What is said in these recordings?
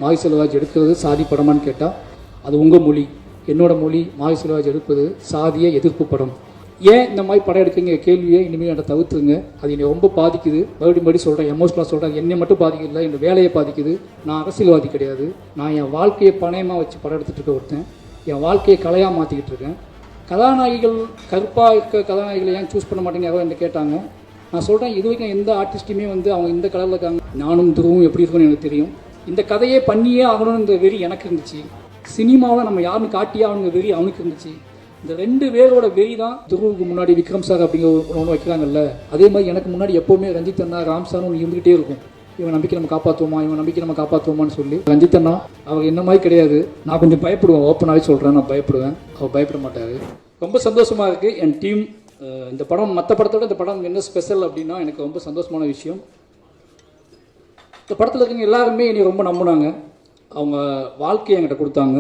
மாரி செல்வராஜ் எடுக்கிறது சாதி படமான்னு கேட்டால் அது உங்கள் மொழி. என்னோட மொழி மாரி செல்வராஜ் எடுப்பது சாதிய எதிர்ப்பு படம். ஏன் இந்த மாதிரி படம் எடுக்குங்க கேள்வியை இனிமேல் என்னை தவிர்த்துருங்க. அது என்னை ரொம்ப பாதிக்குது. மறுபடியும் சொல்கிறேன், எமோஷனலாக சொல்கிறேன். என்னை மட்டும் பாதிக்கல, என்னோட வேலையை பாதிக்குது. நான் அரசியல்வாதி கிடையாது. நான் என் வாழ்க்கையை பணயமாக வச்சு படம் எடுத்துகிட்டு இருக்க ஒருத்தன். என் வாழ்க்கையை கலையாக மாற்றிக்கிட்டு இருக்கேன். கதாநாயகிகள் கருப்பாக இருக்க கதாநாயகிகளை ஏன் சூஸ் பண்ண மாட்டேங்க யாரோ என்ன கேட்டாங்க. நான் சொல்கிறேன், இது வரைக்கும் எந்த ஆர்டிஸ்ட்டுமே அவங்க இந்த கலரில் இருக்காங்க. நானும் துருவும் எப்படி இருக்குன்னு எனக்கு தெரியும். இந்த கதையே பண்ணியே ஆகணும்னு இந்த வெறி எனக்கு இருந்துச்சு. சினிமாவை நம்ம யாருன்னு காட்டியே ஆகணுங்க வெறி அவனுக்கு இருந்துச்சு. இந்த ரெண்டு பேரோட வெறி தான் துருவுக்கு முன்னாடி விக்ரம் சார் அப்படிங்கிற ஒன்று வைக்கிறாங்கல்ல, அதே மாதிரி எனக்கு முன்னாடி எப்போவுமே ரஞ்சித் அண்ணா ராம் சார் ஒன்று இருந்துகிட்டே இருக்கும். இவன் நம்பிக்கை நம்ம காப்பாற்றுவோமா, இவன் நம்பிக்கை நம்ம காப்பாற்றுவோமான்னு சொல்லி. ரஞ்சித் அண்ணா அவர் என்ன மாதிரி கிடையாது. நான் கொஞ்சம் பயப்படுவேன், ஓப்பனாகவே சொல்கிறேன், நான் பயப்படுவேன். அவர் பயப்பட மாட்டார். ரொம்ப சந்தோஷமாக இருக்குது. என் டீம் இந்த படம் மற்ற படத்தோட இந்த படம் என்ன ஸ்பெஷல் அப்படின்னா எனக்கு ரொம்ப சந்தோஷமான விஷயம். இந்த படத்தில் இருக்கவங்க எல்லாருமே என்னை ரொம்ப நம்பினாங்க. அவங்க வாழ்க்கையை என்கிட்ட கொடுத்தாங்க.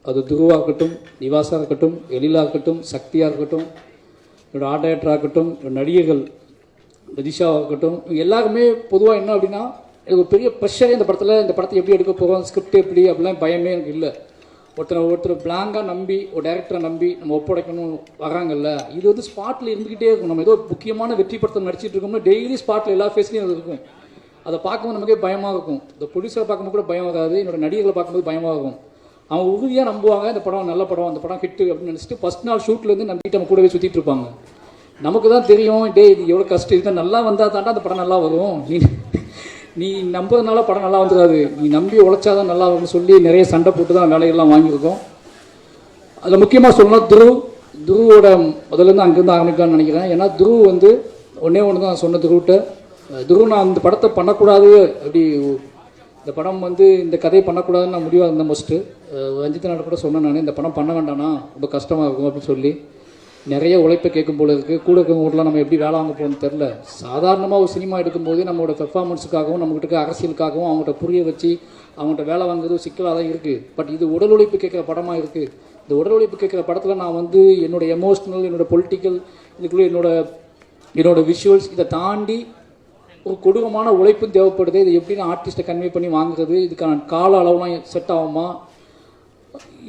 அது துருவாக இருக்கட்டும், நிவாஸாக இருக்கட்டும், எழிலாக இருக்கட்டும், சக்தியாக இருக்கட்டும், என்னோட ஆர்ட் டைரக்டராக இருக்கட்டும், என்னோட நடிகர்கள் ரஜிஷாவாக இருக்கட்டும், இவங்க எல்லாருமே பொதுவாக என்ன அப்படின்னா எனக்கு ஒரு பெரிய ப்ரெஷரே இந்த படத்தை எப்படி எடுக்க போகிறோம், ஸ்கிரிப்ட் எப்படி அப்படிலாம் பயமே எனக்கு இல்லை. ஒருத்தர் பிளாங்காக நம்பி ஒரு டைரக்டரை நம்பி நம்ம ஒப்படைக்கணும் வராங்கல்ல, இது வந்து ஸ்பாட்டில் இருந்துக்கிட்டே இருக்கும். நம்ம ஏதோ முக்கியமான வெற்றி படத்தை நடிச்சிட்டு இருக்கோம்னா டெய்லி ஸ்பாட்டில் எல்லா ஃபேஸ்லையும் அது இருக்கும். அதை பார்க்கும்போது நமக்கே பயமாக இருக்கும். இந்த ப்ரொடியூசரை பார்க்கும்போது கூட பயம் வராது, என்னோட நடிகர்களை பார்க்கும்போது பயமாக இருக்கும். அவங்க உறுதியாக நம்புவாங்க இந்த படம் நல்ல படம், அந்த படம் ஹிட்டு அப்படின்னு நினச்சிட்டு ஃபஸ்ட் நாள் ஷூட்லேருந்து நம்பிட்டு நம்ம கூடவே சுற்றிட்டு இருப்பாங்க. நமக்கு தான் தெரியும், டே இது எவ்வளோ கஷ்டம், இதுதான் நல்லா வந்தால் தாண்டா அந்த படம் நல்லா வரும். நீ நம்புறதுனால படம் நல்லா வந்துடாது, நீ நம்பி உழைச்சாதான் நல்லா வரும்னு சொல்லி நிறைய சண்டை போட்டு தான் வேலைகள்லாம் வாங்கியிருக்கோம். அதில் முக்கியமாக சொல்லணும், துருவோட முதல்லேருந்து அங்கேருந்து ஆரம்பிக்கலாம்னு நினைக்கிறேன். ஏன்னா துரு வந்து ஒன்றே ஒன்று தான் சொன்ன துருவிட்ட, துரு நான் இந்த படத்தை பண்ணக்கூடாது, அப்படி இந்த படம் வந்து இந்த கதையை பண்ணக்கூடாதுன்னு நான் முடிவாக இருந்தேன். மோஸ்ட்டு ரஞ்சித் நாடு கூட சொன்னேன், நான் இந்த படம் பண்ண வேண்டாம்னா ரொம்ப கஷ்டமாக இருக்கும் அப்படின்னு சொல்லி. நிறைய உழைப்பை கேட்கும் போல இருக்குது. கூட இருக்கவங்கலாம் நம்ம எப்படி வேலை வாங்க போகணும்னு தெரில. சாதாரணமாக ஒரு சினிமா எடுக்கும்போது நம்மளோட பெர்ஃபார்மன்ஸுக்காகவும் நம்மகிட்ட அரசியலுக்காகவும் அவங்கள்ட்ட புரிய வச்சு அவங்கள்ட்ட வேலை வாங்குறது சிக்கலாக தான் இருக்குது. பட் இது உடல் உழைப்பு கேட்குற படமாக இருக்குது. இந்த உடல் உழைப்பு கேட்குற படத்தில் நான் வந்து என்னோடய எமோஷ்னல், என்னோட பொலிட்டிக்கல், இதுக்குள்ளே என்னோட விஷுவல்ஸ், இதை தாண்டி ஒரு கொடூரமான உழைப்பும் தேவைப்படுது. இது எப்படி நான் ஆர்டிஸ்ட்டை கன்வே பண்ணி வாங்குறது, இதுக்கான கால அளவுலாம் செட் ஆகுமா,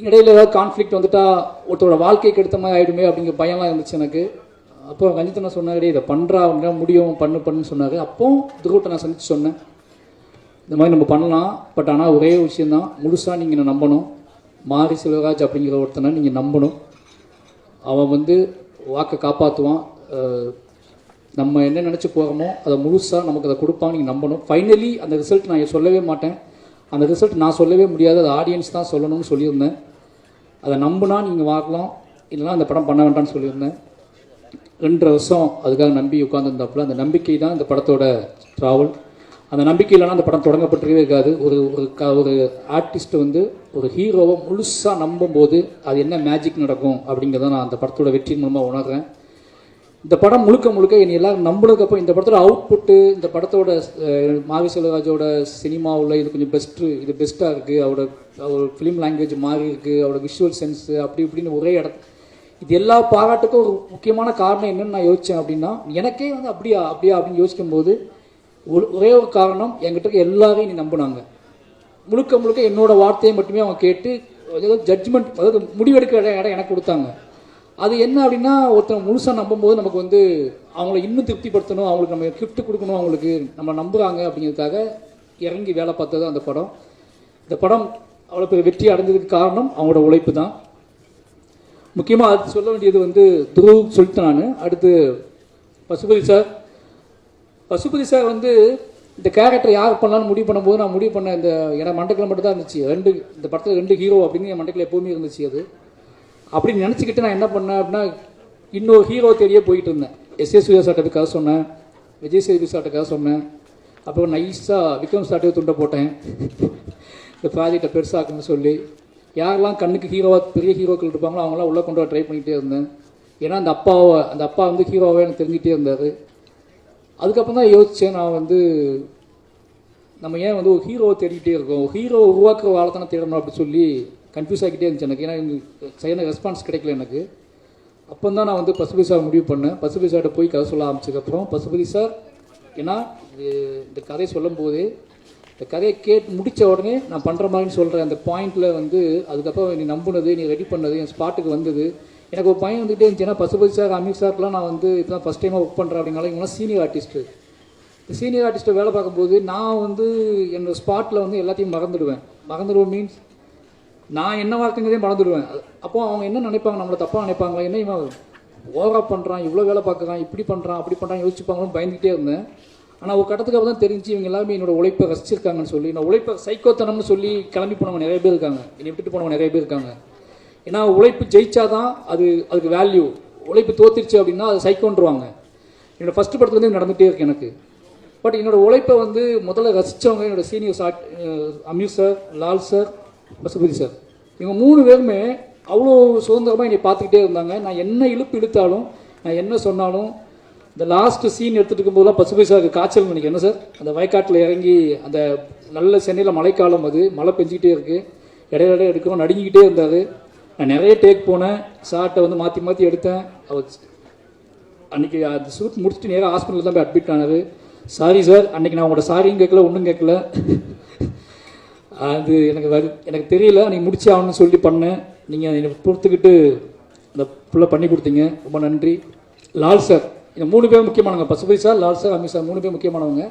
இடையில ஏதாவது கான்ஃப்ளிக்ட் வந்துட்டா ஒருத்தரோட வாழ்க்கைக்கு எடுத்த மாதிரி ஆகிடுமே அப்படிங்கிற பயம்லாம் இருந்துச்சு எனக்கு. அப்போ ரஞ்சித் நான் சொன்னார், இதை பண்ணுறா அப்படின்னா முடியும், பண்ணுன்னு சொன்னார். அப்போ துருவட்டை நான் சந்தித்து சொன்னேன், இந்த மாதிரி நம்ம பண்ணலாம், பட் ஆனால் ஒரே விஷயந்தான், முழுசாக நீங்கள் என்ன நம்பணும். மாரி செல்வராஜ் அப்படிங்கிற ஒருத்தனை நீங்கள் நம்பணும். அவன் வந்து வாக்கை காப்பாற்றுவான். நம்ம என்ன நினச்சி போகிறோமோ அதை முழுசாக நமக்கு அதை கொடுப்பான்னு நீங்கள் நம்பணும். ஃபைனலி அந்த ரிசல்ட் நான் சொல்லவே மாட்டேன், அந்த ரிசல்ட் நான் சொல்லவே முடியாது, அது ஆடியன்ஸ் தான் சொல்லணும்னு சொல்லியிருந்தேன். அதை நம்பினா நீங்கள் வாங்கலாம், இல்லைனா அந்த படம் பண்ண வேண்டாம்னு சொல்லியிருந்தேன். 2.5 வருஷம் அதுக்காக நம்பி உட்காந்துருந்தாப்புல. அந்த நம்பிக்கை தான் இந்த படத்தோட ட்ராவல். அந்த நம்பிக்கை இல்லைனா அந்த படம் தொடங்கப்பட்டிருக்கவே இருக்காது. ஒரு ஆர்டிஸ்ட் வந்து ஒரு ஹீரோவை முழுசாக நம்பும்போது அது என்ன மேஜிக் நடக்கும் அப்படிங்கிறத நான் அந்த படத்தோட வெற்றி மூலமாக உணர்றேன். இந்த படம் முழுக்க என்னை எல்லாரும் நம்பினதுக்கப்புறம் இந்த படத்தோட அவுட்புட்டு, இந்த படத்தோட மாரி செல்வராஜோட சினிமாவில் இது கொஞ்சம் இது பெஸ்ட்டாக இருக்குது, அவரோட ஃபிலிம் லாங்குவேஜ் மாறி இருக்குது, அவரோட விஷுவல் சென்ஸு அப்படி இப்படின்னு ஒரே இது எல்லா பாராட்டுக்கும் ஒரு முக்கியமான காரணம் என்னென்னு நான் யோசித்தேன் அப்படின்னா, எனக்கே வந்து அப்படியா அப்படின்னு யோசிக்கும்போது ஒரே ஒரு காரணம், என்கிட்ட எல்லாரையும் நீ நம்பினாங்க. முழுக்க என்னோட வார்த்தையை மட்டுமே அவங்க கேட்டு ஜட்ஜ்மெண்ட், அதாவது முடிவெடுக்கிற இடம் எனக்கு கொடுத்தாங்க. அது என்ன அப்படின்னா, ஒருத்தர் முழுசாக நம்பும்போது நமக்கு வந்து அவங்கள இன்னும் திருப்திப்படுத்தணும், அவங்களுக்கு நம்ம கிஃப்ட் கொடுக்கணும், அவங்களுக்கு நம்ம நம்புகிறாங்க அப்படிங்கிறதுக்காக இறங்கி வேலை பார்த்தது அந்த படம். இந்த படம் அவ்வளோ பெரிய வெற்றி அடைஞ்சதுக்கு காரணம் அவங்களோட உழைப்பு தான். முக்கியமாக அது சொல்ல வேண்டியது வந்து துரு சொல்லிட்டு நான் அடுத்து பசுபதி சார் வந்து இந்த கேரக்டர் யார் பண்ணலான்னு முடிவு பண்ணும்போது நான் முடிவு பண்ண இந்த எனக்கு மண்டக்கில் மட்டும் தான் இருந்துச்சு. இந்த படத்தில் 2 ஹீரோ அப்படின்னு என் மண்டக்கில் எப்போவுமே இருந்துச்சு. அது அப்படி நினச்சிக்கிட்டு நான் என்ன பண்ணேன் அப்படின்னா, இன்னொரு ஹீரோ தேடியே போயிட்டு இருந்தேன். சூர்யா சார்ட்ட கதை சொன்னேன், விஜய் சேதுபதி சார்ட்ட கதை சொன்னேன். அப்புறம் நைஸாக விக்ரம் சார்ட்டே துண்டை போட்டேன், இந்த ப்ராஜெக்டை பெருசாக்குன்னு சொல்லி. யாரெல்லாம் கண்ணுக்கு ஹீரோவாக பெரிய ஹீரோக்கள் இருப்பாங்களோ அவங்களாம் உள்ளே கொண்டு வர ட்ரை பண்ணிகிட்டே இருந்தேன். ஏன்னா அந்த அப்பா வந்து ஹீரோவாக எனக்கு தெரிஞ்சிகிட்டே இருந்தார். அதுக்கப்புறம் தான் யோசித்தேன், நான் வந்து நம்ம ஏன் வந்து ஒரு ஹீரோவை தேடிக்கிட்டே இருக்கோம், ஹீரோ உருவாக்குற வாழை தானே தேடணும் அப்படி சொல்லி கன்ஃபியூஸ் ஆகிக்கிட்டே இருந்துச்சு எனக்கு. ஏன்னா சரியான ரெஸ்பான்ஸ் கிடைக்கல எனக்கு. அப்போ தான் நான் வந்து பசுபதி சார் முடிவு பண்ணேன். பசுபதி சார்கிட்ட போய் கதை சொல்ல ஆரம்பிச்சதுக்கப்புறம் பசுபதி சார், ஏன்னா இந்த கதையை சொல்லும் போதே இந்த கதையை முடித்த உடனே நான் பண்ணுற மாதிரின்னு சொல்கிறேன் அந்த பாயிண்டில் வந்து அதுக்கப்புறம் நீ நம்புனது, நீ ரெடி பண்ணது, என் ஸ்பாட்டுக்கு வந்தது. எனக்கு ஒரு பையன் வந்துகிட்டே இருந்துச்சுன்னா பசுபதி சார், அமீர் சார்க்கெலாம் நான் வந்து இப்போ தான் ஃபஸ்ட் டைமாக ஒர்க் பண்ணுறேன் அப்படின்னால இவங்களாம் சீனியர் ஆர்டிஸ்ட்டு. சீனியர் ஆர்டிஸ்ட்டை வேலை பார்க்கும்போது நான் வந்து என்னோடய ஸ்பாட்டில் வந்து எல்லாத்தையும் மறந்துடுவேன் மீன்ஸ் நான் என்ன வாக்குங்கிறதே மறந்துடுவேன். அப்போது அவங்க என்ன நினைப்பாங்க, நம்மளை தப்பாக நினைப்பாங்களா, என்ன இவன் ஓவராக பண்ணுறான், இவ்வளோ வேலை பார்க்குறான், இப்படி பண்ணுறான், அப்படி பண்ணுறான் யோசிச்சுப்பாங்களும் பயந்துகிட்டே இருந்தேன். ஆனால் ஒரு கட்டத்துக்கு அப்புறம் தான் தெரிஞ்சு இவங்க எல்லாமே என்னோட உழைப்பை ரசிச்சிருக்காங்கன்னு சொல்லி, நான் உழைப்பை சைக்கோத்தனம்னு சொல்லி கிளம்பி போனவங்க நிறைய பேர் இருக்காங்க, என்னை விட்டுட்டு போனவங்க நிறைய பேர் இருக்காங்க. ஏன்னா உழைப்பு ஜெயிச்சாதான் அதுக்கு வேல்யூ, உழைப்பு தோத்திருச்சு அப்படின்னா அது சைக்கோன்றுவாங்க. என்னோடய ஃபஸ்ட்டு படத்துலேருந்து நடந்துகிட்டே இருக்கு எனக்கு. பட் என்னோடய உழைப்பை வந்து முதல்ல ரசித்தவங்க என்னோடய seniors Ameer sir, Lal sir, Pasupathi sir, இவங்க 3 பேருமே அவ்வளோ சுதந்திரமாக என்னை பார்த்துக்கிட்டே இருந்தாங்க. நான் என்ன இழுத்தாலும், நான் என்ன சொன்னாலும், இந்த லாஸ்ட் சீன் எடுத்துகிட்டு இருக்கும்போதெல்லாம் பசுபதி சாருக்கு காய்ச்சல் நினைக்கிறேன். என்ன சார், அந்த வயக்காட்டில் இறங்கி அந்த நல்ல சென்னையில் மழைக்காலம், அது மழை பெஞ்சிக்கிட்டே இருக்குது, இடையில எடுக்கணும், நடுங்கிக்கிட்டே இருந்தார். நான் நிறைய டேக் போனேன், சார்ட்டை வந்து மாற்றி எடுத்தேன். அவர் அன்றைக்கி அந்த ஷூட் முடிச்சுட்டு நேராக ஹாஸ்பிட்டலில் தான் போய் அட்மிட் ஆனார். சாரி சார், அன்றைக்கி நான் உங்களோட சாரியும் கேட்கல, ஒன்றும் கேட்கல, அது எனக்கு தெரியல, நீங்கள் முடிச்சு ஆகணும்னு சொல்லி பண்ணேன். நீங்கள் என்னை பொறுத்துக்கிட்டு அந்த ஃபுல்லாக பண்ணி கொடுத்தீங்க, ரொம்ப நன்றி. லால் சார், இந்த 3 பேர் முக்கியமானவங்க, Pasupathi sir, Lal sir, Aamir sir, 3 பேர் முக்கியமானவங்க.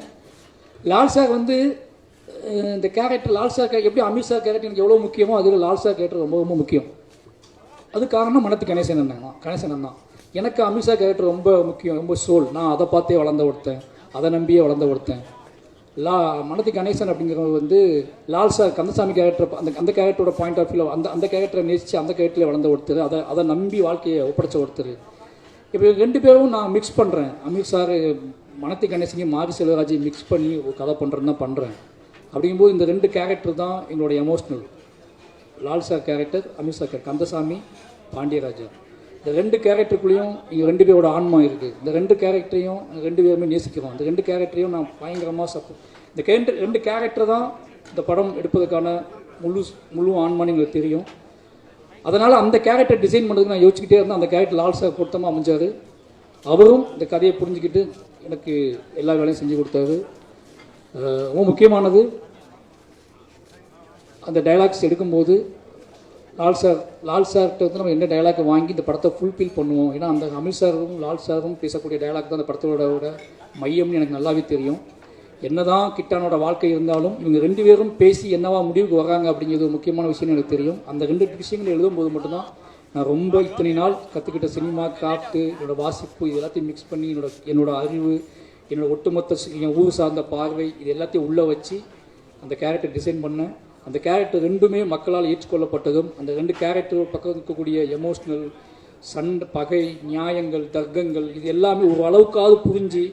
லால் சார் வந்து இந்த கேரக்டர், லால் சார் எப்படி அமீர் சார் கேரக்டர் எனக்கு எவ்வளோ முக்கியமோ அதில் லால் சார் கேரக்டர் ரொம்ப ரொம்ப முக்கியம். அது காரணம் மனத்து கணேசன் தான். எனக்கு அமீர் சார் கேரக்டர் ரொம்ப முக்கியம், ரொம்ப சோல். நான் அதை பார்த்தே வளர்ந்த ஒருத்தன், அதை நம்பியே வளர்ந்த ஒருத்தன். மனதி கணேசன் அப்படிங்கிறவங்க வந்து லால் சார் கந்தசாமி கேரக்டர், அந்த கேரக்டரோட பாயிண்ட் ஆஃப் வியூவில் அந்த கேரக்டரை நேசித்து அந்த கேரக்டரில் வளர்ந்த ஒருத்தர், அதை நம்பி வாழ்க்கையை ஒப்படைச்ச ஒருத்தர். இப்போ 2 பேரும் நான் மிக்ஸ் பண்ணுறேன். அமீர் சார் மனதி கணேசனையும் மாரி செல்வராஜையும் மிக்ஸ் பண்ணி ஒரு கதை பண்ணுறேன்னு தான் பண்ணுறேன். அப்படிங்கும்போது இந்த 2 கேரக்டர் தான் என்னோட emotional. Lal sir character, Ameer sir character, Kandasamy, Pandiyaraja, இந்த 2 கேரக்டருக்குள்ளேயும் இங்கே 2 பேரோட ஆன்மா இருக்குது. இந்த 2 கேரக்டரையும் 2 பேருமே நேசிக்கிறோம். இந்த 2 கேரக்டரையும் நான் பயங்கரமாக இந்த 2 கேரக்டர் தான் இந்த படம் எடுப்பதற்கான முழு ஆன்மான்னு எங்களுக்கு தெரியும். அதனால் அந்த கேரக்டர் டிசைன் பண்ணுறதுக்கு நான் யோசிச்சுக்கிட்டே இருந்தேன். அந்த கேரக்டர் லால் சார் பொருத்தமாக அமைஞ்சார். அவரும் இந்த கதையை புரிஞ்சுக்கிட்டு எனக்கு எல்லா வேலையும் செஞ்சு கொடுத்தாரு. ரொம்ப முக்கியமானது, அந்த டைலாக்ஸ் எடுக்கும்போது லால் சார்கிட்ட வந்து நம்ம என்ன டைலாக்கை வாங்கி இந்த படத்தை ஃபுல்ஃபில் பண்ணுவோம். ஏன்னா அந்த அமீர் சாரும் லால் சாரும் பேசக்கூடிய டைலாக் தான் அந்த படத்தோட மையம்னு எனக்கு நல்லாவே தெரியும். என்னதான் கிட்டானோட வாழ்க்கை இருந்தாலும் இவங்க 2 பேரும் பேசி என்னவா முடிவுக்கு வராங்க அப்படிங்கிறது ஒரு முக்கியமான விஷயம்னு எனக்கு தெரியும். அந்த 2 விஷயங்களை எழுதும்போது மட்டும்தான் நான் ரொம்ப இத்தனை நாள் கற்றுக்கிட்ட சினிமா, கிராஃப்ட்டு, என்னோடய வாசிப்பு, இது எல்லாத்தையும் மிக்ஸ் பண்ணி என்னோட அறிவு, என்னோட ஒட்டுமொத்த என் ஊர் சார்ந்த பார்வை, இது எல்லாத்தையும் உள்ளே வச்சு அந்த கேரக்டர் டிசைன் பண்ணேன். அந்த கேரக்டர் 2மே மக்களால் ஏற்றுக்கொள்ளப்பட்டதும், அந்த 2 கேரக்டர் பக்கம் இருக்கக்கூடிய எமோஷ்னல் சண்டை, பகை, நியாயங்கள், தர்க்கங்கள், இது எல்லாமே ஒரு அளவுக்காவது புரிஞ்சு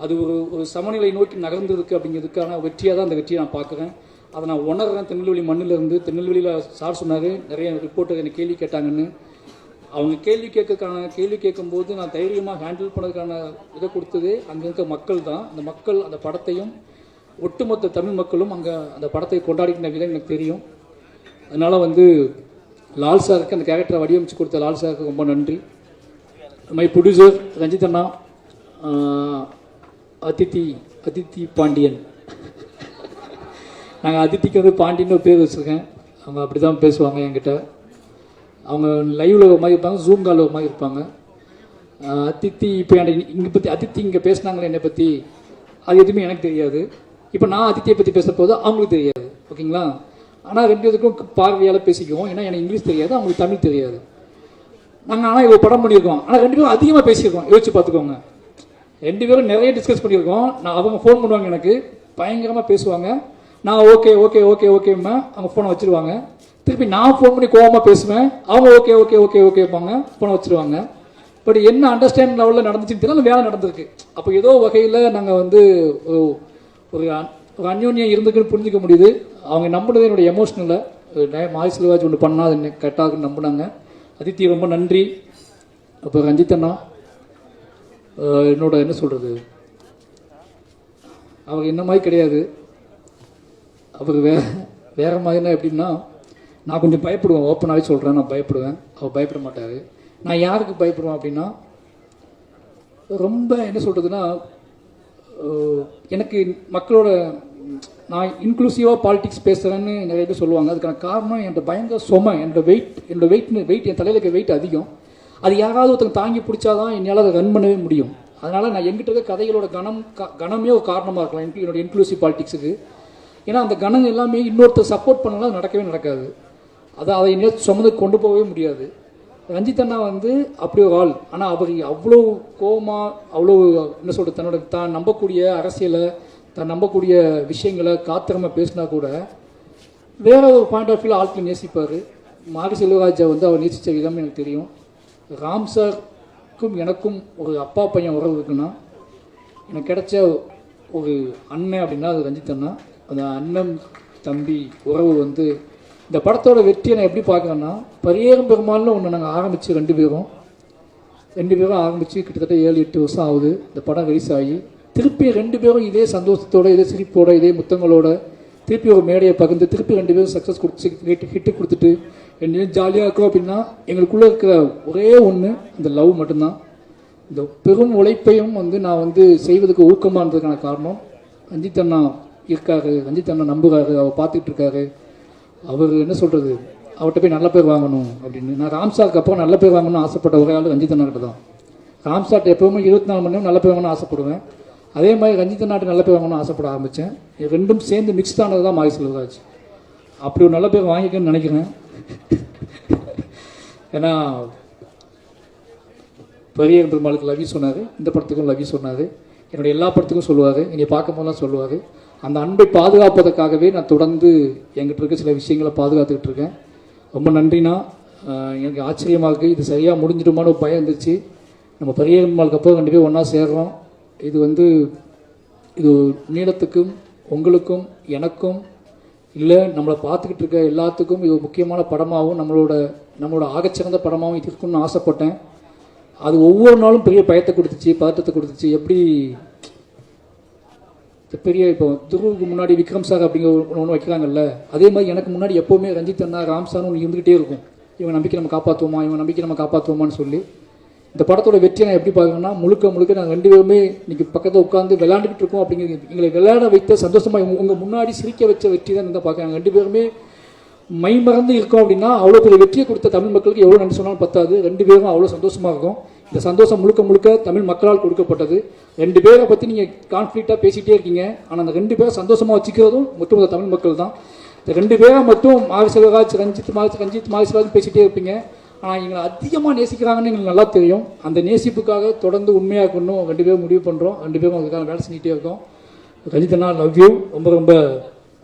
அது ஒரு சமநிலை நோக்கி நகர்ந்ததுக்கு அப்படிங்கிறதுக்கான வெற்றியாக தான் அந்த வெற்றியை நான் பார்க்குறேன். அதை நான் உணர்றேன். திருநெல்வேலி மண்ணிலிருந்து, திருநெல்வேலியில் சார் சொன்னார் நிறைய ரிப்போர்ட்டர் என்னை கேள்வி கேட்டாங்கன்னு. அவங்க கேள்வி கேட்கும்போது நான் தைரியமாக ஹேண்டில் பண்ணதுக்கான இதை கொடுத்தது அங்கே இருக்க மக்கள் தான். அந்த மக்கள் அந்த படத்தையும் ஒட்டுமொத்த தமிழ் மக்களும் அங்கே அந்த படத்தை கொண்டாடிக்கிற விதம் எனக்கு தெரியும். அதனால் வந்து லால் சாருக்கு, அந்த கேரக்டரை வடிவமைச்சு கொடுத்த லால் சாருக்கு ரொம்ப நன்றி. மை ப்ரொடியூசர் ரஞ்சித் அண்ணா, அதித்தி பாண்டியன், நாங்கள் அதித்திக்கு வந்து பாண்டியன்னு ஒரு பேர் வச்சுருக்கேன். அவங்க அப்படி தான் பேசுவாங்க என்கிட்ட. அவங்க லைவில் ஒரு மாதிரி இருப்பாங்க, ஜூம் காலில் ஒரு மாதிரி இருப்பாங்க. அதித்தி இப்போ இங்கே பற்றி அதித்தி இங்கே பேசினாங்களே என்னை பற்றி, அது எதுவுமே எனக்கு தெரியாது. இப்போ நான் அதித்தியை பற்றி பேசுகிற போது அவங்களுக்கு தெரியாது, ஓகேங்களா? ஆனால் 2 பேருக்கும் பார்வையால் பேசிக்குவோம். ஏன்னா எனக்கு இங்கிலீஷ் தெரியாது, அவங்களுக்கு தமிழ் தெரியாது. நாங்கள் ஆனால் இவ்வளோ படம் பண்ணியிருக்கோம், ஆனால் 2 பேரும் அதிகமாக பேசியிருக்கோம். யோசிச்சு பார்த்துக்கோங்க, 2 பேரும் நிறைய டிஸ்கஸ் பண்ணியிருக்கோம். அவங்க ஃபோன் பண்ணுவாங்க, எனக்கு பயங்கரமாக பேசுவாங்க. நான் ஓகே ஓகே ஓகே ஓகேம்மா, அவங்க ஃபோனை வச்சுருவாங்க. திருப்பி நான் ஃபோன் பண்ணி கோவமாக பேசுவேன், அவங்க ஓகே ஓகே ஓகே ஓகேப்பாங்க, ஃபோனை வச்சுருவாங்க. பட் என்ன அண்டர்ஸ்டாண்ட் லெவலில் நடந்துச்சுன்னு தெரியல, வேலை நடந்திருக்கு. அப்போ ஏதோ வகையில் நாங்கள் வந்து ஒரு அந்யோன்யம் இருந்துக்குன்னு புரிஞ்சிக்க முடியுது. அவங்க நம்பினது என்னோடய எமோஷ்னலில் மாரி செல்வராஜ் ஒன்று பண்ணால் அது என்ன கரெக்டாக நம்பினாங்க. அதித்தி ரொம்ப நன்றி. அப்போ ரஞ்சித் அண்ணா என்னோட என்ன சொல்கிறது, அவர் என்ன மாதிரி கிடையாது. அவர் வேறு மாதிரினா எப்படின்னா, நான் கொஞ்சம் பயப்படுவேன், ஓப்பனாகவே சொல்கிறேன், நான் பயப்படுவேன். அவர் பயப்பட மாட்டார். நான் யாருக்கு பயப்படுவேன் அப்படின்னா, ரொம்ப என்ன சொல்கிறதுனா, எனக்கு மக்களோட நான் இன்க்ளூசிவாக பாலிடிக்ஸ் பேசுகிறேன்னு நிறைய பேர் சொல்லுவாங்க. அதுக்கான காரணம் என்னோட பயங்கர சுமை, என்னோட வெயிட் என் தலையில் இருக்க வெயிட் அதிகம். அது யாராவது ஒருத்தங்க தாங்கி பிடிச்சாதான் என்னால் அதை ரன் பண்ணவே முடியும். அதனால் நான் எங்கிட்ட இருக்க கதைகளோட கணமே ஒரு காரணமாக இருக்கலாம் என்னோட இன்க்ளூசிவ் பாலிடிக்ஸுக்கு. ஏன்னா அந்த கணம் எல்லாமே இன்னொருத்தர் சப்போர்ட் பண்ணலாம் நடக்கவே நடக்காது. அதை எங்கேயாவது சுமந்து கொண்டு போகவே முடியாது. ரஞ்சித் அண்ணா வந்து அப்படி ஒரு ஆள். ஆனால் அவர் அவ்வளோ கோபமாக, அவ்வளோ என்ன சொல்கிறது, தான் நம்பக்கூடிய அரசியலை, தான் நம்பக்கூடிய விஷயங்களை காத்திரமாக பேசினா கூட வேற ஒரு பாயிண்ட் ஆஃப் வியூவில் ஆட்களை நேசிப்பார். மாரி செல்வராஜை வந்து அவர் நேசித்த விதம் எனக்கு தெரியும். ராம் சாருக்கும் எனக்கும் ஒரு அப்பா பையன் உறவு இருக்குன்னா, எனக்கு கிடைச்ச ஒரு அண்ணன் அப்படின்னா அது ரஞ்சித் அண்ணா. அந்த அண்ணன் தம்பி உறவு வந்து இந்த படத்தோட வெற்றியை நான் எப்படி பார்க்குறேன்னா, பரியேறும் பெருமாள்னு ஒன்று நாங்கள் ஆரம்பித்து ரெண்டு பேரும் ஆரம்பித்து கிட்டத்தட்ட 7-8 வருஷம் ஆகுது. இந்த படம் ரிலீஸ் ஆகி திருப்பி ரெண்டு பேரும் இதே சந்தோஷத்தோட, இதே சிரிப்போட, இதே முத்தங்களோட திருப்பி ஒரு மேடையை பகிர்ந்து திருப்பி ரெண்டு பேரும் சக்ஸஸ் கொடுத்து ஹிட்டு கொடுத்துட்டு ரெண்டு ஜாலியாக இருக்கும். அப்படின்னா எங்களுக்குள்ளே இருக்கிற ஒரே ஒன்று இந்த லவ் மட்டும்தான். இந்த பெரும் உழைப்பையும் வந்து நான் வந்து செய்வதுக்கு ஊக்கமாக இருந்ததுக்கான காரணம் ரஞ்சித் அண்ணா இருக்காரு. ரஞ்சித் அண்ணா நம்புகிறாரு, அவர் பார்த்துக்கிட்டு இருக்காரு. அவர் என்ன சொல்கிறது, அவர்கிட்ட போய் நல்ல பேர் வாங்கணும் அப்படின்னு. நான் ராம்சாருக்கு அப்புறம் நல்ல பேர் வாங்கணும்னு ஆசைப்பட்ட ஒரே ஆள் ரஞ்சித் அண்ணாக்கிட்ட தான். ராம்சார்ட்ட எப்போவுமே 24 மணி நேரம் நல்ல பேர் வாங்கணும்னு ஆசைப்படுவேன். அதே மாதிரி ரஞ்சித் அண்ணாட்டு நல்ல பேர் வாங்கணும்னு ஆசைப்பட ஆரம்பித்தேன். ரெண்டும் சேர்ந்து மிக்ஸ் ஆனது தான் மாரி செல்வராஜ். அப்படி ஒரு நல்ல பேர் வாங்கிக்கணும்னு நினைக்கிறேன். ஏன்னா பெரிய பெருமாளுக்கு லவி சொன்னார், இந்த படத்துக்கும் லவி சொன்னார், என்னுடைய எல்லா படத்துக்கும் சொல்லுவார், என்னை பார்க்கும் போதெல்லாம் சொல்லுவார். அந்த அன்பை பாதுகாப்பதற்காகவே நான் தொடர்ந்து என்கிட்ட இருக்க சில விஷயங்களை பாதுகாத்துக்கிட்டு இருக்கேன். ரொம்ப நன்றிண்ணா. எனக்கு ஆச்சரியமாக இருக்குது. இது சரியாக முடிஞ்சிடுமான்னு ஒரு பயம் இருந்துச்சு. நம்ம பெரிய பெருமாளுக்கு அப்புறம் ரெண்டு பேரும் ஒன்றா சேர்றோம். இது வந்து இது நீளத்துக்கும் உங்களுக்கும் எனக்கும் இல்லை நம்மளை பார்த்துக்கிட்டு இருக்க எல்லாத்துக்கும் இது முக்கியமான படமாகவும் நம்மளோட ஆகச்சிறந்த படமாகவும் இது இருக்குன்னு ஆசைப்பட்டேன். அது ஒவ்வொரு நாளும் பெரிய பயத்தை கொடுத்துச்சு, பதட்டத்தை கொடுத்துச்சு. எப்படி பெரிய இப்போ துருவுக்கு முன்னாடி விக்ரம் சார் அப்படிங்கிற ஒன்று வைக்கிறாங்கல்ல, அதே மாதிரி எனக்கு முன்னாடி எப்போவுமே ரஞ்சித் அண்ணா, ராம் சார்னு ஒன்று இருந்துகிட்டே இருக்கும். இவன் நம்பிக்கை நம்ம காப்பாற்றுவோமான்னு சொல்லி. இந்த படத்தோட வெற்றியை நான் எப்படி பார்க்குறேன்னா, முழுக்க நாங்கள் ரெண்டு பேருமே இன்னைக்கு பக்கத்தில் உட்காந்து விளையாண்டுக்கிட்டு இருக்கோம். அப்படிங்கிறது எங்களை விளையாட வைத்த சந்தோஷமாக உங்கள் முன்னாடி சிரிக்க வச்ச வெற்றி தான் இந்த பார்க்குறாங்க. ரெண்டு பேருமே மை மறந்து இருக்கோம் அப்படின்னா அவ்வளோ பெரிய வெற்றியை கொடுத்த தமிழ் மக்களுக்கு எவ்வளோ நன்றி சொன்னாலும் பத்தாது. ரெண்டு பேரும் அவ்வளோ சந்தோஷமாக இருக்கும். இந்த சந்தோஷம் முழுக்க தமிழ் மக்களால் கொடுக்கப்பட்டது. ரெண்டு பேரை பற்றி நீங்கள் கான்ஃப்ளிக்டாக பேசிகிட்டே இருக்கீங்க. ஆனால் அந்த ரெண்டு பேரை சந்தோஷமாக வச்சுக்கிறதும் மட்டும் தமிழ் மக்கள் தான். இந்த ரெண்டு பேரை மட்டும் மாரி செல்வராஜ், ரஞ்சித் மாரி செல்வராஜ் பேசிகிட்டே இருப்பீங்க. ஆனால் எங்களை அதிகமாக நேசிக்கிறாங்கன்னு எங்களுக்கு நல்லா தெரியும். அந்த நேசிப்புக்காக தொடர்ந்து உண்மையாக இருக்கணும் ரெண்டு பேரும் முடிவு பண்ணுறோம். ரெண்டு பேரும் அதுக்காக வேலை செஞ்சுட்டே இருக்கோம். ரஞ்சித் அண்ணா, லவ் யூ. ரொம்ப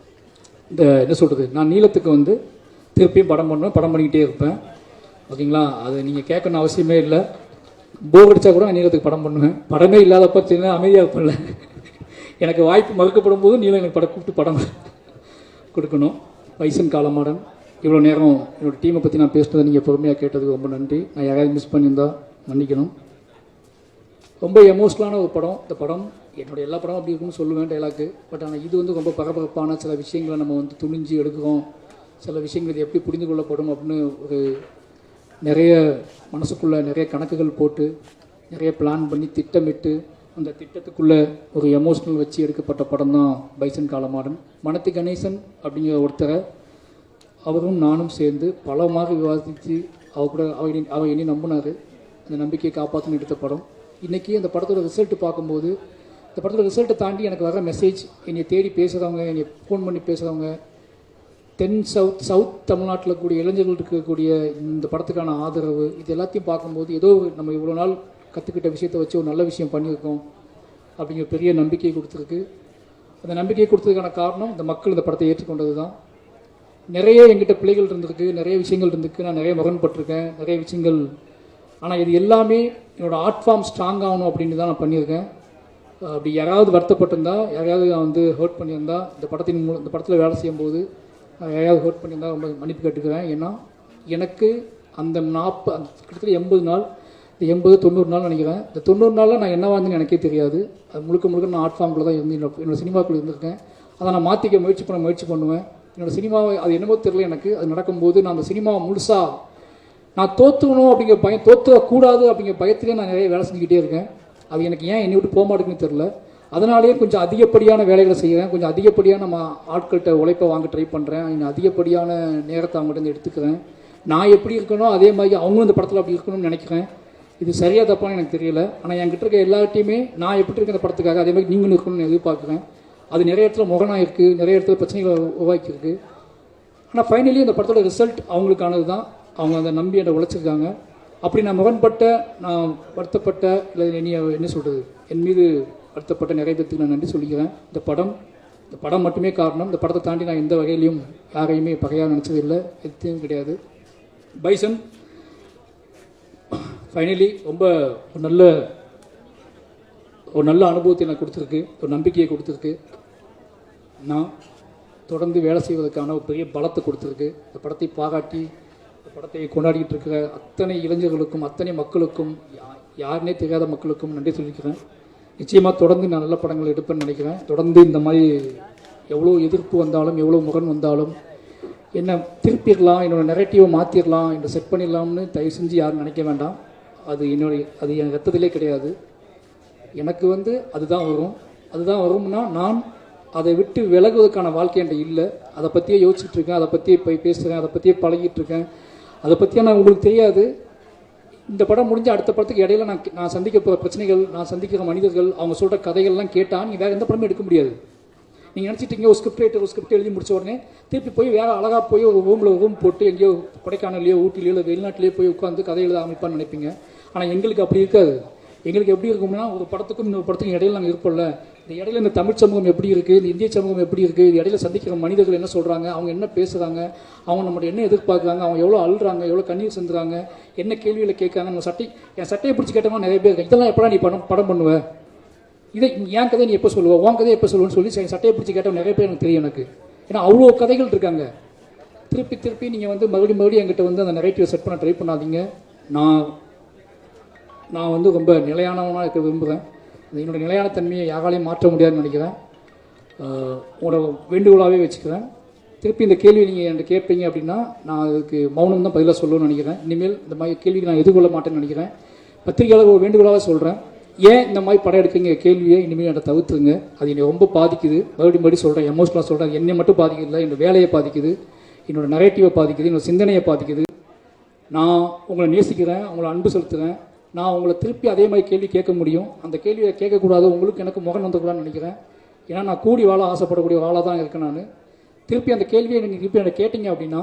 இந்த என்ன சொல்கிறது, நான் நீளத்துக்கு வந்து திருப்பியும் படம் பண்ணிக்கிட்டே இருப்பேன். ஓகேங்களா? அது நீங்கள் கேட்கணும் அவசியமே இல்லை. போர் அடித்தா கூட நான் நீளத்துக்கு படம் பண்ணுவேன். படமே இல்லாதப்ப சின்ன அமைதியாக இருப்பேன்ல, எனக்கு வாய்ப்பு மறுக்கப்படும் போது நீளம் எனக்கு கூப்பிட்டு படம் கொடுக்கணும். வைசன் காலமாடன், இவ்வளோ நேரம் என்னோடய டீமை பற்றி நான் பேசுனதை நீங்கள் பொறுமையாக கேட்டதுக்கு ரொம்ப நன்றி. நான் யாராவது மிஸ் பண்ணியிருந்தால் மன்னிக்கணும். ரொம்ப எமோஷ்னலான ஒரு படம். இந்த படம் என்னோடய எல்லா படமும் அப்படி இருக்குன்னு சொல்லுவேன் டைலாக்கு. பட் ஆனால் இது வந்து ரொம்ப பரபரப்பான சில விஷயங்களை நம்ம வந்து துணிஞ்சு எடுக்கிறோம். சில விஷயங்கள் இது எப்படி புரிந்து கொள்ளப்படும் அப்படின்னு ஒரு நிறைய மனசுக்குள்ளே நிறைய கணக்குகள் போட்டு நிறைய பிளான் பண்ணி திட்டமிட்டு அந்த திட்டத்துக்குள்ளே ஒரு எமோஷ்னல் வச்சு எடுக்கப்பட்ட படம் தான் பைசன் காலமாடன். மனத்தி கணேசன் அப்படிங்கிற ஒருத்தரை அவரும் நானும் சேர்ந்து பலமாக விவாதித்து அவர் என்னை நம்பினார். அந்த நம்பிக்கையை காப்பாற்றணும் எடுத்த படம். இன்றைக்கி அந்த படத்தோட ரிசல்ட்டு பார்க்கும்போது, இந்த படத்தோட ரிசல்ட்டை தாண்டி எனக்கு வர மெசேஜ், என்னை தேடி பேசுகிறவங்க, என்னை ஃபோன் பண்ணி பேசுகிறவங்க, சவுத் தமிழ்நாட்டில் கூடிய இளைஞர்கள் இருக்கக்கூடிய இந்த படத்துக்கான ஆதரவு, இது எல்லாத்தையும் பார்க்கும்போது ஏதோ நம்ம இவ்வளோ நாள் கற்றுக்கிட்ட விஷயத்தை வச்சு ஒரு நல்ல விஷயம் பண்ணியிருக்கோம் அப்படிங்கிற பெரிய நம்பிக்கையை கொடுத்துருக்கு. அந்த நம்பிக்கையை கொடுத்ததுக்கான காரணம் இந்த மக்கள் இந்த படத்தை ஏற்றுக்கொண்டது தான். நிறைய எங்கிட்ட பிள்ளைகள் இருந்திருக்கு, நிறைய விஷயங்கள் இருந்திருக்கு, நான் நிறைய முரண்பட்டிருக்கேன், நிறைய விஷயங்கள். ஆனால் இது எல்லாமே என்னோடய ஆர்ட் ஃபார்ம் ஸ்ட்ராங் ஆகணும் அப்படின்னு தான் நான் பண்ணியிருக்கேன். அப்படி யாராவது வருத்தப்பட்டிருந்தா, யாரையாவது நான் வந்து ஹர்ட் பண்ணியிருந்தா, இந்த படத்தில் வேலை செய்யும்போது யாரையாவது ஹர்ட் பண்ணியிருந்தா ரொம்ப மன்னிப்பு கேட்டுக்கிறேன். ஏன்னா எனக்கு அந்த கிட்டத்தட்ட 80 நாள், இந்த 80-90 நாள் நினைக்கிறேன். இந்த 90 நாளில் நான் என்ன வாழ்ந்தேன்னு எனக்கே தெரியாது. அது முழுக்க நான் ஆர்ட் ஃபார்முக்குள்ளே தான் இருந்து என்னோடய சினிமாக்குள்ளே இருந்திருக்கேன். அதை நான் மாற்றிக்க முயற்சி பண்ணுவேன். என்னோடய சினிமாவை அது என்னமோ தெரியல எனக்கு. அது நடக்கும்போது நான் அந்த சினிமாவை முழுசாக நான் தோற்றுக்கணும் அப்படிங்கிற பயம், தோற்றக்கூடாது அப்படிங்கிற பயத்திலே நான் நிறைய வேலை செஞ்சுக்கிட்டே இருக்கேன். அது எனக்கு ஏன் என்னை விட்டு போக மாட்டேங்குன்னு தெரில. அதனாலேயே கொஞ்சம் அதிகப்படியான வேலைகளை செய்கிறேன், கொஞ்சம் அதிகப்படியான நம்ம ஆட்கள்கிட்ட உழைப்பை வாங்க ட்ரை பண்ணுறேன், இன்னும் அதிகப்படியான நேரத்தை அவங்ககிட்ட எடுத்துக்கிறேன். நான் எப்படி இருக்கணும் அதே மாதிரி அவங்களும் இந்த படத்தில் அப்படி இருக்கணும்னு நினைக்கிறேன். இது சரியாக தப்பான்னு எனக்கு தெரியல. ஆனால் என்கிட்ட இருக்க எல்லாத்தையுமே நான் எப்படி இருக்க இந்த படத்துக்காக அதே மாதிரி நீங்களும் இருக்கணும்னு எதிர்பார்க்குறேன். அது நிறைய இடத்துல முரணாக இருக்குது, நிறைய இடத்துல பிரச்சனைகளை உருவாக்கியிருக்கு. ஆனால் ஃபைனலி அந்த படத்தோட ரிசல்ட் அவங்களுக்கானது தான். அவங்க அந்த நம்பி என்னை உழைச்சிருக்காங்க. அப்படி நான் முரண்பட்ட, நான் வருத்தப்பட்ட, இல்லை என்ன சொல்கிறது, என் மீது வருத்தப்பட்ட நிறைய பேருக்கு நான் நன்றி சொல்லிக்கிறேன். இந்த படம் மட்டுமே காரணம். இந்த படத்தை தாண்டி நான் எந்த வகையிலையும் யாரையுமே பகையாக நினச்சது இல்லை, எதுவும் கிடையாது. பைசன் ஃபைனலி ரொம்ப ஒரு நல்ல அனுபவத்தை எனக்கு கொடுத்துருக்கு, ஒரு நம்பிக்கையை கொடுத்துருக்கு. நான் தொடர்ந்து வேலை செய்வதற்கான ஒரு பெரிய பலத்தை கொடுத்துருக்கு. இந்த படத்தை பாராட்டி இந்த படத்தை கொண்டாடிக்கிட்டு இருக்கிற அத்தனை இளைஞர்களுக்கும், அத்தனை மக்களுக்கும், யாருனே தெரியாத மக்களுக்கும் நன்றி சொல்லிக்கிறேன். நிச்சயமாக தொடர்ந்து நான் நல்ல படங்கள் எடுப்பேன்னு நினைக்கிறேன். தொடர்ந்து இந்த மாதிரி எவ்வளோ எதிர்ப்பு வந்தாலும், எவ்வளோ முரண் வந்தாலும், என்ன திருப்பிடலாம், என்னோடய நெரேட்டிவை மாற்றிடலாம், என்னை செட் பண்ணிடலாம்னு தயவு செஞ்சு யாரும் நினைக்க வேண்டாம். அது என் ரத்தத்திலே கிடையாது. எனக்கு அதுதான் வரும்னா நான் அதை விட்டு விலகுவதற்கான வாழ்க்கை என்கிட்ட இல்லை. அதை பற்றியே யோசிச்சுட்டு இருக்கேன், அதை பற்றியே போய் பேசுகிறேன், அதை பற்றியே பழகிட்டு இருக்கேன். அதை பற்றியே நான் உங்களுக்கு தெரியாது. இந்த படம் முடிஞ்ச அடுத்த படத்துக்கு இடையில நான் சந்திக்க போகிற பிரச்சனைகள், நான் சந்திக்கிற மனிதர்கள், அவங்க சொல்கிற கதைகள்லாம் கேட்டால் நீங்கள் வேறு எந்த படமும் எடுக்க முடியாது. நீங்கள் நினச்சிட்டீங்க ஒரு ஸ்கிரிப்ட் எழுதி முடிச்ச உடனே திருப்பி போய் வேறு அழகாக போய் ஒரு ரூம் போட்டு எங்கேயோ கொடைக்கானல்லையோ ஊட்டிலையோ இல்லை வெளிநாட்டிலேயோ போய் உட்காந்து கதை எழுத அமைப்பான்னு நினைப்பீங்க. ஆனால் எங்களுக்கு அப்படி இருக்காது. எங்களுக்கு எப்படி இருக்கும்னா, ஒரு படத்துக்கும் இன்னொரு படத்துக்கும் இடையில நாங்கள் இருப்போம்ல, இந்த இடையில இந்த தமிழ் சமூகம் எப்படி இருக்குது, இந்த இந்திய சமூகம் எப்படி இருக்குது, இது இடையில சந்திக்கிற மனிதர்கள் என்ன சொல்கிறாங்க, அவங்க என்ன பேசுகிறாங்க, அவங்க நம்மளோட என்ன எதிர்பார்க்குறாங்க, அவங்க எவ்வளோ அழுறாங்க, எவ்வளோ கண்ணீர் சிந்துறாங்க, என்ன கேள்விகளை கேட்குறாங்க. நம்ம என் சட்டையை பிடிச்சி கேட்டவங்க நிறைய பேர் இருக்காங்க. இதெல்லாம் எப்படா நீ படம் பண்ணுவேன், இதை என் கதையை நீ எப்போ சொல்லுவேன், உன் கதையை எப்போ சொல்லுவேன்னு சொல்லி என் சட்டையை பிடிச்சி கேட்டவங்க நிறைய பேர் எனக்கு தெரியும். எனக்கு ஏன்னா அவ்வளோ கதைகள் இருக்காங்க. திருப்பி நீங்கள் மறுபடியும் என்கிட்ட அந்த நெரேட்டிவை செட் பண்ண ட்ரை பண்ணாதீங்க. நான் ரொம்ப நிலையானவனாக இருக்க விரும்புகிறேன். என்னோடய நிலையான தன்மையை யாராலையும் மாற்ற முடியாதுன்னு நினைக்கிறேன். உங்களோட வேண்டுகோளாகவே வச்சுக்கிறேன். திருப்பி இந்த கேள்வி நீங்கள் என்கிட்ட கேட்பீங்க அப்படின்னா நான் அதுக்கு மௌனம் தான் பதிலாக சொல்லணும்னு நினைக்கிறேன். இனிமேல் இந்த மாதிரி கேள்விக்கு நான் எதிர்கொள்ள மாட்டேன்னு நினைக்கிறேன். பத்திரிகையாளர் ஒரு வேண்டுகோளாக சொல்கிறேன், ஏன் இந்த மாதிரி படம் எடுக்குங்க கேள்வியை இனிமேல் என்கிட்ட தவிர்த்துருங்க. அது என்னை ரொம்ப பாதிக்குது. மறுபடியும் சொல்கிறேன், எமோஷனலாக சொல்கிறேன். என்னை மட்டும் பாதிக்குதில்லை, என்னோடய வேலையை பாதிக்குது, என்னோடய நரேட்டிவை பாதிக்குது, என்னோடய சிந்தனையை பாதிக்குது. நான் உங்களை நேசிக்கிறேன், உங்களை அன்பு செலுத்துகிறேன். நான் உங்களை திருப்பி அதே மாதிரி கேள்வி கேட்க முடியும். அந்த கேள்வியை கேட்கக்கூடாது, உங்களுக்கு எனக்கு முகம் வந்துக்கூடாதுன்னு நினைக்கிறேன். ஏன்னா நான் கூடி வாழ ஆசைப்படக்கூடிய வாழ தான் இருக்கேன். நான் திருப்பி அந்த கேள்வியை நீங்கள் திருப்பி என்னை கேட்டீங்க அப்படின்னா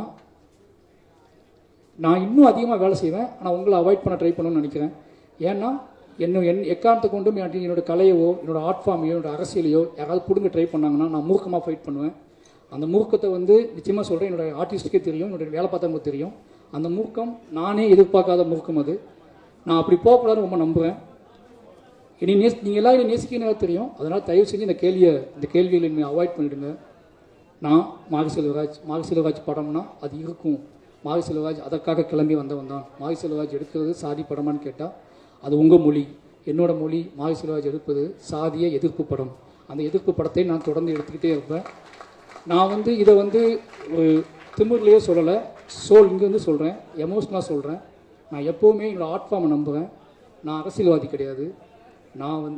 நான் இன்னும் அதிகமாக வேலை செய்வேன். ஆனால் உங்களை அவாய்ட் பண்ண ட்ரை பண்ணணும்னு நினைக்கிறேன். ஏன்னா எக்காரணத்தை கொண்டும் என்னோட கலையவோ, என்னோட ஆர்ட் ஃபார்மையோ, என்னோட அரசியலையோ யாராவது பிடுங்க ட்ரை பண்ணாங்கன்னா நான் மூர்க்கமாக ஃபைட் பண்ணுவேன். அந்த மூர்க்கத்தை நிச்சயமாக சொல்கிறேன், என்னோட ஆர்டிஸ்ட்டுக்கே தெரியும், என்னோட வேலை பார்த்தவங்களுக்கு தெரியும். அந்த மூர்க்கம் நானே எதிர்பார்க்காத மூர்க்கம். அது நான் அப்படி போகக்கூடாதுன்னு ரொம்ப நம்புவேன். நீங்கள் எல்லாரும் நேசிக்கணும் தெரியும். அதனால் தயவு செஞ்சு இந்த கேள்விகளை நீங்கள் அவாய்ட் பண்ணிவிடுங்க. நான் மாரி செல்வராஜ் படம்னா அது இருக்கும். மாரி செல்வராஜ் அதற்காக கிளம்பி வந்தவன் தான். மாரி செல்வராஜ் எடுக்கிறது சாதி படமான்னு கேட்டால் அது உங்கள் மொழி. என்னோட மொழி மாரி செல்வராஜ் எடுப்பது சாதிய எதிர்ப்பு படம். அந்த எதிர்ப்பு படத்தை நான் தொடர்ந்து எடுத்துக்கிட்டே இருப்பேன். நான் இதை ஒரு திமிர்லேயே சொல்லலை, இங்கேருந்து சொல்கிறேன், எமோஷனலாக சொல்கிறேன். நான் எப்போவுமே என்னோடய ஆர்ட் ஃபார்மை நம்புவேன். நான் அரசியல்வாதி கிடையாது, நான்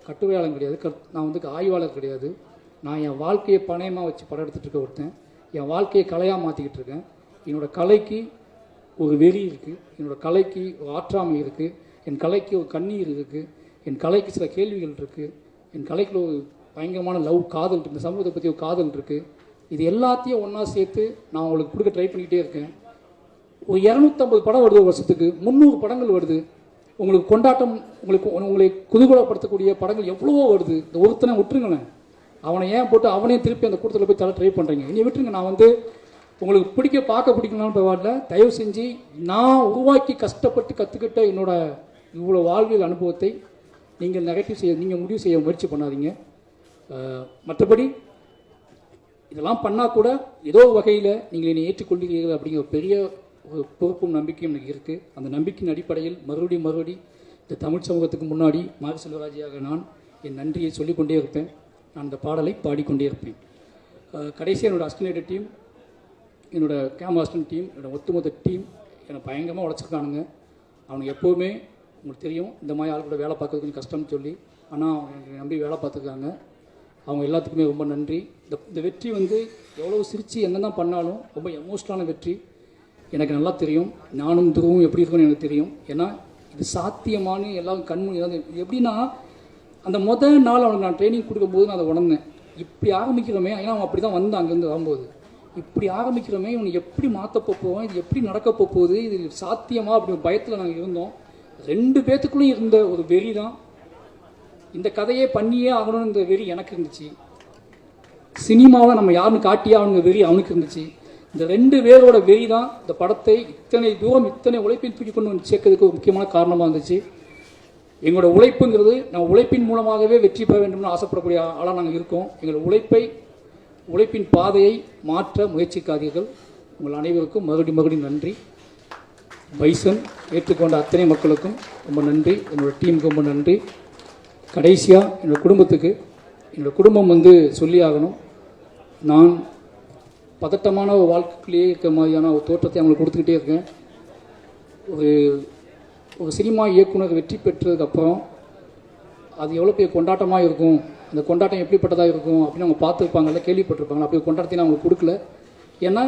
கட்டுரையாளன் கிடையாது, நான் ஆய்வாளர் கிடையாது. நான் என் வாழ்க்கையை பணயமாக வச்சு படம் எடுத்துகிட்டு இருக்க ஒருத்தன். என் வாழ்க்கையை கலையாக மாற்றிக்கிட்டு இருக்கேன். என்னோடய கலைக்கு ஒரு வெறி இருக்குது, என்னோடய கலைக்கு ஒரு ஆற்றாமை இருக்குது, என் கலைக்கு ஒரு கண்ணீர் இருக்குது, என் கலைக்கு சில கேள்விகள் இருக்குது, என் கலைக்குள்ள ஒரு பயங்கரமான காதல் இருக்குது, இந்த சமூகத்தை பற்றி ஒரு காதல் இருக்குது. இது எல்லாத்தையும் ஒன்றா சேர்த்து நான் உங்களுக்கு கொடுக்க ட்ரை பண்ணிக்கிட்டே இருக்கேன். ஒரு 250 படம் வருது ஒரு வருஷத்துக்கு, 300 படங்கள் வருது. உங்களுக்கு கொண்டாட்டம், உங்களை குதூகலப்படுத்தக்கூடிய படங்கள் எவ்வளவோ வருது. இந்த ஒருத்தனை விட்டுருங்களேன், அவனை ஏன் போட்டு அவனையும் திருப்பி அந்த கூட்டத்தில் போய் தர ட்ரை பண்ணுறீங்க? இனி விட்டுருங்க. நான் உங்களுக்கு பார்க்க பிடிக்கணும்னு பரவாயில்ல, தயவு செஞ்சு நான் உருவாக்கி கஷ்டப்பட்டு கற்றுக்கிட்ட என்னோட இவ்வளோ வாழ்வியல் அனுபவத்தை நீங்கள் முடிவு செய்ய முயற்சி பண்ணாதீங்க. மற்றபடி இதெல்லாம் பண்ணால் கூட ஏதோ வகையில் நீங்கள் என்னை ஏற்றுக்கொள்கிறீர்கள் அப்படிங்கிற ஒரு பெரிய ஒரு பொறுப்பும் நம்பிக்கையும் எனக்கு இருக்குது. அந்த நம்பிக்கையின் அடிப்படையில் மறுபடி இந்த தமிழ் சமூகத்துக்கு முன்னாடி மாரி செல்வராஜியாக நான் என் நன்றியை சொல்லிக்கொண்டே இருப்பேன். நான் இந்த பாடலை பாடிக்கொண்டே இருப்பேன். கடைசியாக என்னோடய அசிஸ்டன்ட் டீம், என்னோடய கேமரா அசிஸ்டன்ட் டீம், என்னோடய ஒட்டுமொத்த டீம் என்னை பயங்கரமாக உழைச்சிருக்கானுங்க. அவனுக்கு எப்போவுமே உங்களுக்கு தெரியும், இந்த மாதிரி ஆள் கூட வேலை பார்க்கறது கொஞ்சம் கஷ்டம்னு சொல்லி ஆனால் அவங்க என்னை நம்பி வேலை பார்த்துருக்காங்க. அவங்க எல்லாத்துக்குமே ரொம்ப நன்றி. இந்த வெற்றி வந்து எவ்வளோ சிரித்து என்ன தான் பண்ணாலும் ரொம்ப எமோஷ்னலான வெற்றி. எனக்கு நல்லா தெரியும், நானும் துருவும் எப்படி இருக்குன்னு எனக்கு தெரியும். ஏன்னா இது சாத்தியமான எல்லாம் கண்மணி எப்படின்னா, அந்த முதல் நாள் அவனுக்கு நான் ட்ரைனிங் கொடுக்கும்போது நான் அதை உணர்ந்தேன். இப்படி ஆரம்பிக்கிறோமே, ஏன்னா அவன் அப்படி தான் வந்தான் அங்கேருந்து வரும்போது, இப்படி ஆரம்பிக்கிறோமே இவனை எப்படி மாற்ற போவோம், இது எப்படி நடக்க போகுது, இது சாத்தியமா அப்படி பயத்தில் நாங்கள் இருந்தோம். 2 பேத்துக்குள்ளும் இருந்த ஒரு வெறி தான், இந்த கதையே பண்ணியே ஆகணும்ன்ற வெறி எனக்கு இருந்துச்சு. சினிமாவை நம்ம யாருன்னு காட்டியே அவனுங்க வெறி அவனுக்கு இருந்துச்சு. இந்த 2 பேரோட வெறி தான் இந்த படத்தை இத்தனை தூரம் இத்தனை உழைப்பில் தூக்கி கொண்டு வந்து சேர்க்கறதுக்கு ஒரு முக்கியமான காரணமாக இருந்துச்சு. எங்களோட உழைப்புங்கிறது நம்ம உழைப்பின் மூலமாகவே வெற்றி பெற வேண்டும்னு ஆசைப்படக்கூடிய ஆளாக நாங்கள் இருக்கோம். எங்களோட உழைப்பின் பாதையை மாற்ற முயற்சிக்காதீர்கள். உங்கள் அனைவருக்கும் மறுபடியும் நன்றி. பைசன் ஏற்றுக்கொண்ட அத்தனை மக்களுக்கும் ரொம்ப நன்றி. என்னோடய டீமுக்கு ரொம்ப நன்றி. கடைசியாக என்னோடய குடும்பத்துக்கு, என்னோடய குடும்பம் வந்து சொல்லி ஆகணும். நான் பதட்டமான ஒரு வாழ்க்கையிலேயே இருக்க மாதிரியான ஒரு தோற்றத்தை அவங்களுக்கு கொடுத்துக்கிட்டே இருக்கேன். ஒரு சினிமா இயக்குனர் வெற்றி பெற்றதுக்கப்புறம் அது எவ்வளோ பெரிய கொண்டாட்டமாக இருக்கும், அந்த கொண்டாட்டம் எப்படிப்பட்டதாக இருக்கும் அப்படின்னு அவங்க பார்த்துருப்பாங்கல்ல, கேள்விப்பட்டிருப்பாங்க. அப்படி கொண்டாட்டத்தை நான் அவங்களுக்கு கொடுக்கல. ஏன்னா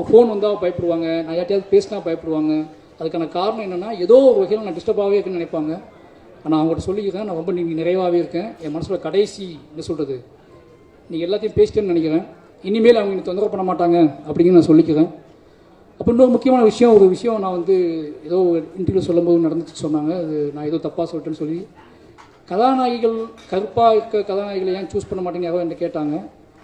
ஃபோன் வந்தால் பயப்படுவாங்க, நான் யார்ட்டையாவது பேசினா பயப்படுவாங்க. அதுக்கான காரணம் என்னென்னா, ஏதோ ஒரு வகையில் நான் டிஸ்டர்பாகவே இருக்குன்னு நினைப்பாங்க. ஆனால் அவங்கள்ட்ட சொல்லிக்கிறேன், நான் ரொம்ப நிறைவாகவே இருக்கேன். என் மனசில் கடைசி என்ன சொல்கிறது, நீங்கள் எல்லாத்தையும் பேசிட்டேன்னு நினைக்கிறேன். இனிமேல் அவங்க எனக்கு தொந்தரவு பண்ண மாட்டாங்க அப்படிங்கிற நான் சொல்லிக்கிறேன். அப்போ இன்னொரு முக்கியமான ஒரு விஷயம் நான் வந்து ஏதோ இன்டர்வியூ சொல்லும்போது நடந்துச்சு சொன்னாங்க. அது நான் ஏதோ தப்பாக சொல்லிட்டேன்னு சொல்லி, கதாநாயகிகள் கருப்பாக இருக்க கதாநாயகிகளை ஏன் சூஸ் பண்ண மாட்டேங்க யாரோ என்று கேட்டாங்க.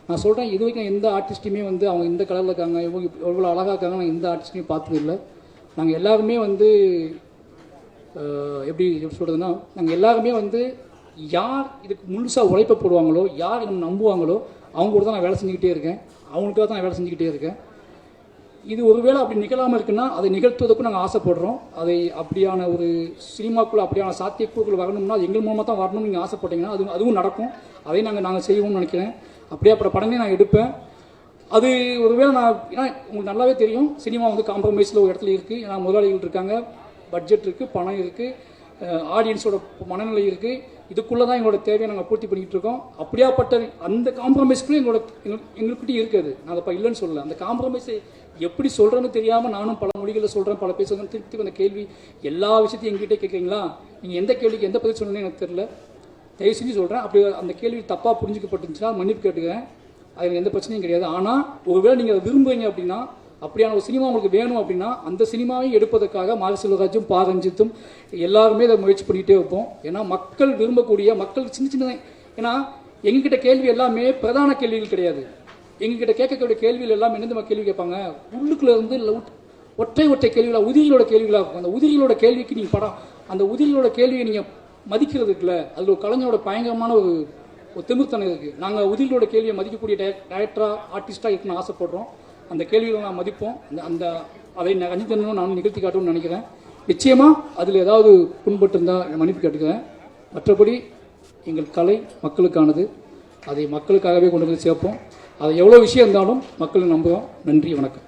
நான் சொல்கிறேன், இது வரைக்கும் எந்த ஆர்டிஸ்ட்டுமே வந்து அவங்க இந்த கலரில் இருக்காங்க, இவங்க எவ்வளோ அழகாக இருக்காங்க, நான் எந்த ஆர்டிஸ்ட்டையும் பார்த்தது இல்லை. நாங்கள் எல்லாருமே வந்து எப்படி சொல்கிறதுனா, நாங்கள் எல்லாருமே வந்து யார் இதுக்கு முழுசாக உழைப்ப போடுவாங்களோ, யார் நம்ம நம்புவாங்களோ அவங்க கூட தான் நான் வேலை செஞ்சுக்கிட்டே இருக்கேன். அவங்களுக்காக தான் நான் வேலை செஞ்சுக்கிட்டே இருக்கேன். இது ஒருவேளை அப்படி நிகழாமல் இருக்குன்னா அதை நிகழ்த்துவதற்கும் நாங்கள் ஆசைப்படுறோம். அதை அப்படியான ஒரு சினிமாக்குள்ளே அப்படியான சாத்தியக்கூறுகள் வரணும்னா அது எங்கள் மூலமாக தான் வரணும்னு நீங்கள் ஆசைப்பட்டீங்கன்னா அதுவும் நடக்கும். அதை நாங்கள் செய்வோம்னு நினைக்கிறேன். அப்படியே அப்புறம் படமே நான் எடுப்பேன். அது ஒருவேளை ஏன்னா உங்களுக்கு நல்லாவே தெரியும், சினிமா வந்து காம்ப்ரமைஸில் ஒரு இடத்துல இருக்குது. ஏன்னா முதலாளிகள் இருக்காங்க, பட்ஜெட் இருக்குது, பணம் இருக்குது, ஆடியன்ஸோட மனநிலை இருக்குது. இதுக்குள்ளே தான் எங்களோட தேவையை நாங்கள் பூர்த்தி பண்ணிக்கிட்டு இருக்கோம். அப்படியாப்பட்ட அந்த காம்ப்ரமைஸ்க்குள்ளே எங்களுக்கிட்டே இருக்குது. நான் அதை இல்லைன்னு சொல்லலை. அந்த காம்ப்ரமைஸை எப்படி சொல்கிறேன்னு தெரியாமல் நானும் பல மொழிகளில் சொல்கிறேன், பல பேசுகிறேன். திருப்பி அந்த கேள்வி எல்லா விஷயத்தையும் எங்கிட்டே கேட்குறீங்களா, நீங்கள் எந்த கேள்விக்கு எந்த பதில் சொல்லணும்னு எனக்கு தெரியல. தயவு செஞ்சு சொல்கிறேன், அப்படி அந்த கேள்வி தப்பாக புரிஞ்சுக்கப்பட்டுச்சுன்னா மன்னிப்பு கேட்டுக்கிறேன். அதில் எந்த பிரச்சனையும் கிடையாது. ஆனால் ஒருவேளை நீங்கள் அதை விரும்புவீங்க அப்படின்னா, அப்படியான ஒரு சினிமா உங்களுக்கு வேணும் அப்படின்னா, அந்த சினிமாவை எடுப்பதற்காக மாரி செல்வராஜும் ரஞ்சித்தும் எல்லாருமே அதை முயற்சி பண்ணிகிட்டே வைப்போம். ஏன்னா மக்கள் விரும்பக்கூடிய, மக்கள் சின்ன ஏன்னா எங்ககிட்ட கேள்வி எல்லாமே பிரதான கேள்விகள் கிடையாது. எங்ககிட்ட கேட்கக்கூடிய கேள்விகள் எல்லாம் எந்த கேள்வி கேட்பாங்க, உள்ளுக்குள்ள இருந்து ஒற்றை கேள்விகளாக, உதிரிகளோட கேள்விகளாக இருக்கும். அந்த உதிரிகளோட கேள்விக்கு நீங்கள் அந்த உதிரிகளோட கேள்வியை நீங்கள் மதிக்கிறது இருக்குல்ல, அதில் ஒரு கலைஞரோட பயங்கரமான ஒரு திமிர்த்தனை இருக்குது. நாங்கள் உதிரிகளோட கேள்வியை மதிக்கக்கூடிய டைரக்டராக, ஆர்டிஸ்டாக இருக்குன்னு ஆசைப்படுறோம். அந்த கேள்விகளை நான் மதிப்போம். அதை ரஞ்சித்தனும் நான் நிகழ்த்தி காட்டணும்னு நினைக்கிறேன். நிச்சயமாக அதில் ஏதாவது புண்பட்டு இருந்தால் மன்னிப்பு கேட்டுக்கிறேன். மற்றபடி எங்கள் கலை மக்களுக்கானது. அதை மக்களுக்காகவே கொண்டு வந்து சேர்ப்போம். அது எவ்வளோ விஷயம் இருந்தாலும் மக்கள் நம்புவோம். நன்றி, வணக்கம்.